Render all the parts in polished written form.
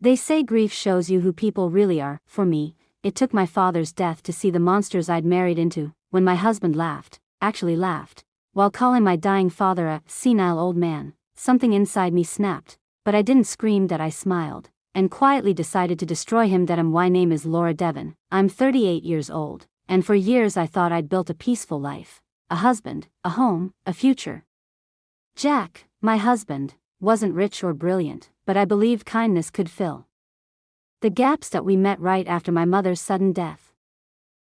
They say grief shows you who people really are. For me, it took my father's death to see the monsters I'd married into. When my husband actually laughed, while calling my dying father a senile old man, something inside me snapped, but I didn't scream that I smiled, and quietly decided to destroy him. My name is Laura Devon, I'm 38 years old, and for years I thought I'd built a peaceful life, a husband, a home, a future. Jack, my husband, wasn't rich or brilliant, but I believed kindness could fill the gaps that we met right after my mother's sudden death.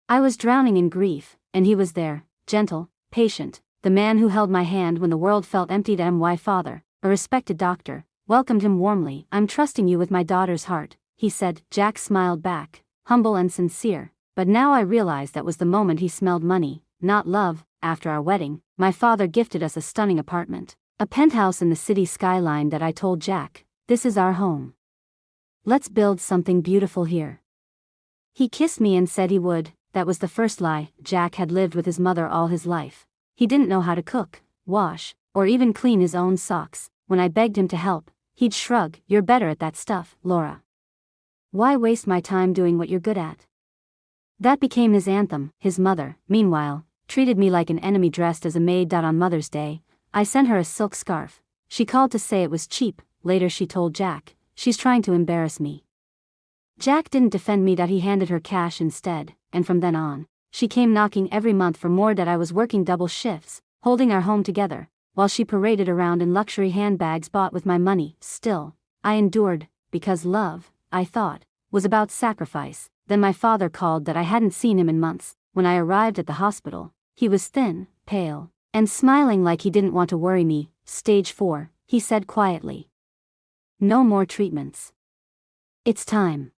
I was drowning in grief, and he was there, gentle, patient, the man who held my hand when the world felt empty. My father, a respected doctor, welcomed him warmly. I'm trusting you with my daughter's heart, he said. Jack smiled back, humble and sincere, but now I realized that was the moment he smelled money, not love. After our wedding, my father gifted us a stunning apartment, a penthouse in the city skyline that I told Jack, this is our home. Let's build something beautiful here. He kissed me and said he would. That was the first lie. Jack had lived with his mother all his life. He didn't know how to cook, wash, or even clean his own socks. When I begged him to help, he'd shrug. You're better at that stuff, Laura. Why waste my time doing what you're good at? That became his anthem. His mother, meanwhile, treated me like an enemy. Dressed as a maid. On Mother's Day, I sent her a silk scarf. She called to say it was cheap. Later she told Jack, she's trying to embarrass me. Jack didn't defend me. He handed her cash instead, and from then on, she came knocking every month for more. I was working double shifts, holding our home together, while she paraded around in luxury handbags bought with my money. Still, I endured, because love, I thought, was about sacrifice. Then my father called. I hadn't seen him in months. When I arrived at the hospital, he was thin, pale, and smiling like he didn't want to worry me. Stage 4, he said quietly. No more treatments. It's time.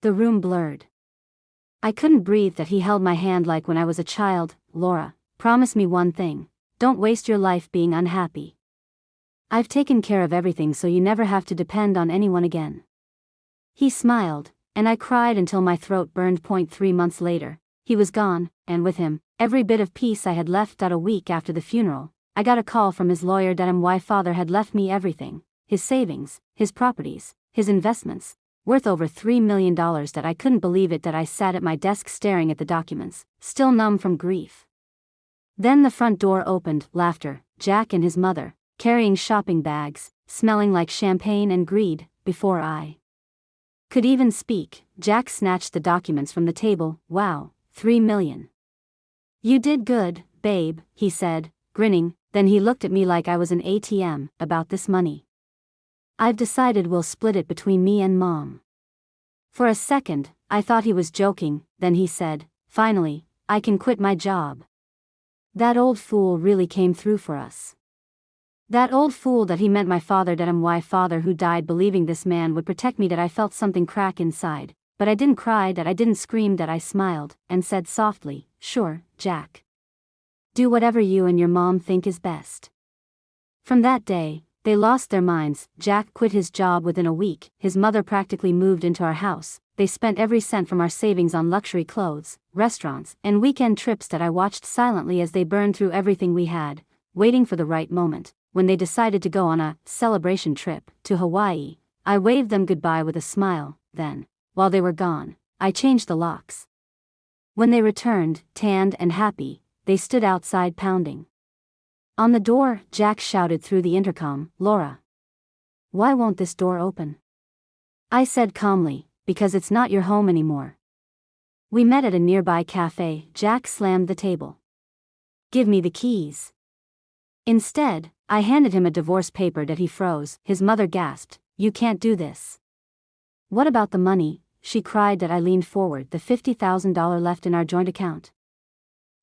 The room blurred. I couldn't breathe. He held my hand like when I was a child. Laura, promise me one thing. Don't waste your life being unhappy. I've taken care of everything so you never have to depend on anyone again. He smiled, and I cried until my throat burned. 3 months later, he was gone, and with him, every bit of peace I had left. A week after the funeral, I got a call from his lawyer. My father had left me everything, his savings, his properties, his investments, worth over $3 million. I couldn't believe it. I sat at my desk staring at the documents, still numb from grief. Then the front door opened. Laughter, Jack and his mother, carrying shopping bags, smelling like champagne and greed. Before I could even speak, Jack snatched the documents from the table. Wow, $3 million. You did good, babe, he said, grinning. Then he looked at me like I was an ATM. About this money, I've decided we'll split it between me and Mom. For a second, I thought he was joking. Then he said, finally, I can quit my job. That old fool really came through for us. That old fool. He meant my father. My father who died believing this man would protect me. I felt something crack inside, but I didn't cry. I didn't scream. I smiled, and said softly, sure, Jack. Do whatever you and your mom think is best. From that day, they lost their minds. Jack quit his job within a week. His mother practically moved into our house. They spent every cent from our savings on luxury clothes, restaurants, and weekend trips. I watched silently as they burned through everything we had, waiting for the right moment. When they decided to go on a celebration trip to Hawaii, I waved them goodbye with a smile. Then, while they were gone, I changed the locks. When they returned, tanned and happy, they stood outside pounding on the door. Jack shouted through the intercom, Laura, why won't this door open? I said calmly, because it's not your home anymore. We met at a nearby cafe. Jack slammed the table. Give me the keys. Instead, I handed him a divorce paper. He froze. His mother gasped, you can't do this. What about the money? She cried. I leaned forward. The $50,000 left in our joint account.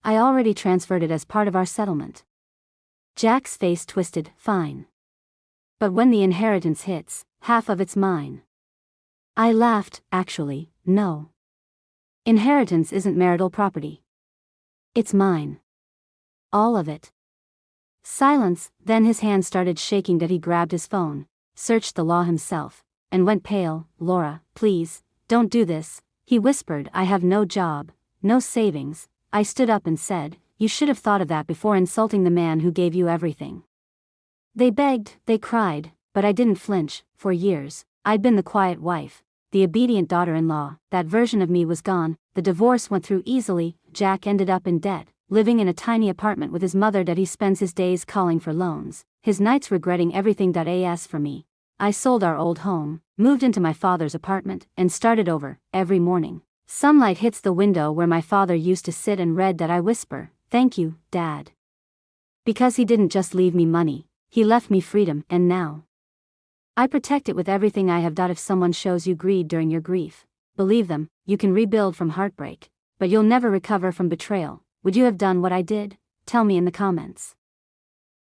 I already transferred it as part of our settlement. Jack's face twisted. Fine. But when the inheritance hits, half of it's mine. I laughed. Actually, no. Inheritance isn't marital property. It's mine. All of it. Silence. Then his hand started shaking. He grabbed his phone, searched the law himself, and went pale. Laura, please, don't do this, he whispered. I have no job, no savings. I stood up and said, you should have thought of that before insulting the man who gave you everything. They begged, they cried, but I didn't flinch. For years, I'd been the quiet wife, the obedient daughter-in-law. That version of me was gone. The divorce went through easily. Jack ended up in debt, living in a tiny apartment with his mother that he spends his days calling for loans, his nights regretting everything. As for me, I sold our old home, moved into my father's apartment, and started over. Every morning, sunlight hits the window where my father used to sit and read. I whisper, "Thank you, Dad." Because he didn't just leave me money, he left me freedom, and now I protect it with everything I have. If someone shows you greed during your grief, believe them. You can rebuild from heartbreak, but you'll never recover from betrayal. Would you have done what I did? Tell me in the comments.